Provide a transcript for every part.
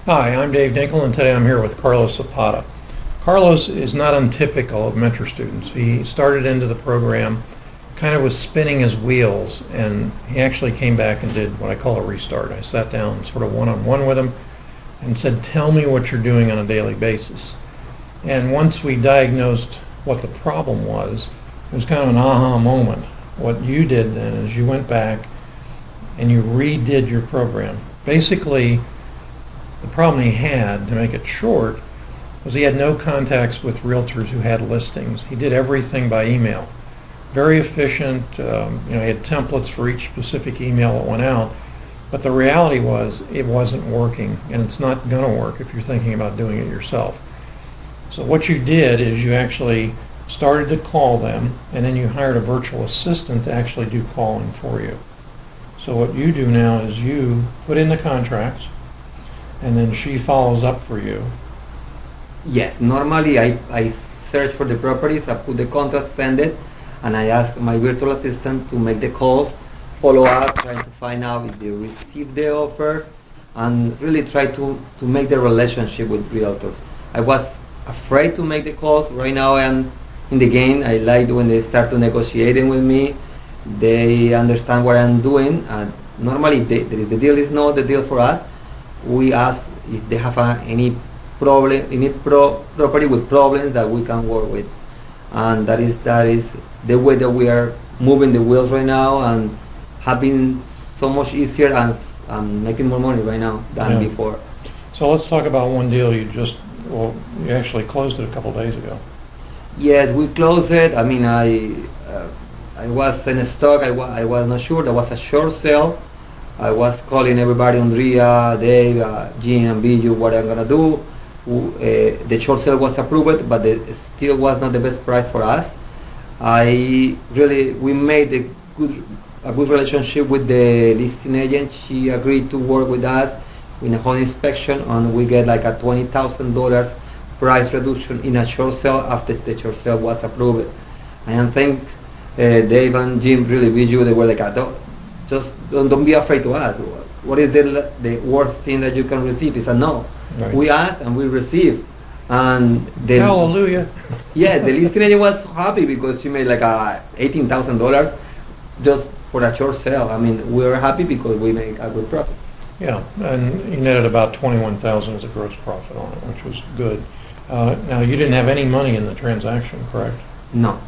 Hi, I'm Dave Dinkel, and today I'm here with Carlos Zapata. Carlos is not untypical of mentor students. He started into the program kind of was spinning his wheels, and he actually came back and did what I call a restart. I sat down sort of one-on-one with him and said, tell me what you're doing on a daily basis. And once we diagnosed what the problem was, it was kind of an aha moment. What you did then is you went back and you redid your program. Basically, the problem he had, to make it short, was he had no contacts with realtors who had listings. He did everything by email. Very efficient. He had templates for each specific email that went out. But the reality was it wasn't working, and it's not going to work if you're thinking about doing it yourself. So what you did is you actually started to call them, and then you hired a virtual assistant to actually do calling for you. So what you do now is you put in the contracts, and then she follows up for you. Yes, normally I search for the properties, I put the contract, send it, and I ask my virtual assistant to make the calls, follow up, trying to find out if they received the offers, and really try to make the relationship with realtors. I was afraid to make the calls. Right now I am in the game. I like when they start to negotiating with me. They understand what I'm doing. And normally if the deal is not the deal for us, we ask if they have any problem, property with problems that we can work with, and that is the way that we are moving the wheels right now, and have been so much easier and making more money right now than before. So let's talk about one deal you actually closed it a couple days ago. Yes, we closed it. I mean, I was in stock. I was not sure. There was a short sale. I was calling everybody on Dreia, Dave, Jim, and Biju, what I'm gonna do. The short sale was approved, but it still was not the best price for us. We made a good relationship with the listing agent. She agreed to work with us in a home inspection, and we get like a $20,000 price reduction in a short sale after the short sale was approved. And I think Dave and Jim, really Biju, they were like, don't be afraid to ask. What is the worst thing that you can receive? Is a no. Right. We ask and we receive. And then, hallelujah. Yeah, the listing agent was happy because she made like $18,000 just for a short sale. I mean, we were happy because we make a good profit. Yeah, and you netted about $21,000 as a gross profit on it, which was good. Now, you didn't have any money in the transaction, correct? No.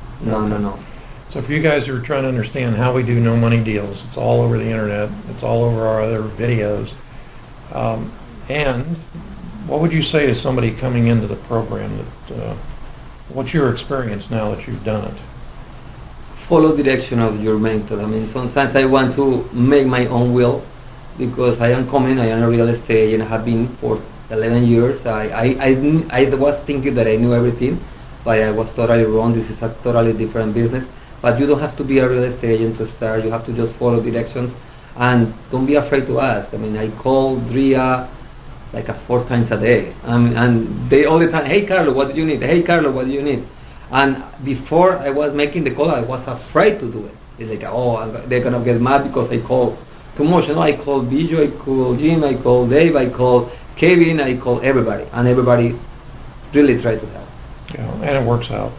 So if you guys are trying to understand how we do no money deals, it's all over the internet. It's all over our other videos. And what would you say to somebody coming into the program? What's your experience now that you've done it? Follow direction of your mentor. I mean, sometimes I want to make my own will because I am a real estate agent. I have been for 11 years. I was thinking that I knew everything, but I was totally wrong. This is a totally different business. But you don't have to be a real estate agent to start. You have to just follow directions and don't be afraid to ask. I mean, I call Dreia like 4 times a day. And they all the time, hey Carlos, what do you need? Hey Carlos, what do you need? And before I was making the call, I was afraid to do it. It's like, they're gonna get mad because I call too much. I call Biju, I call Jim, I call Dave, I call Kevin, I call everybody. And everybody really tried to help. Yeah, and it works out.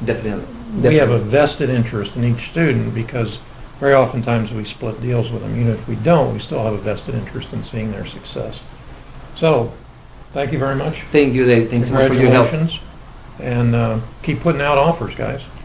Definitely. We have a vested interest in each student because very oftentimes we split deals with them. Even if we don't, we still have a vested interest in seeing their success. So, thank you very much. Thank you, Dave. Thanks so much for your help. Congratulations. And keep putting out offers, guys.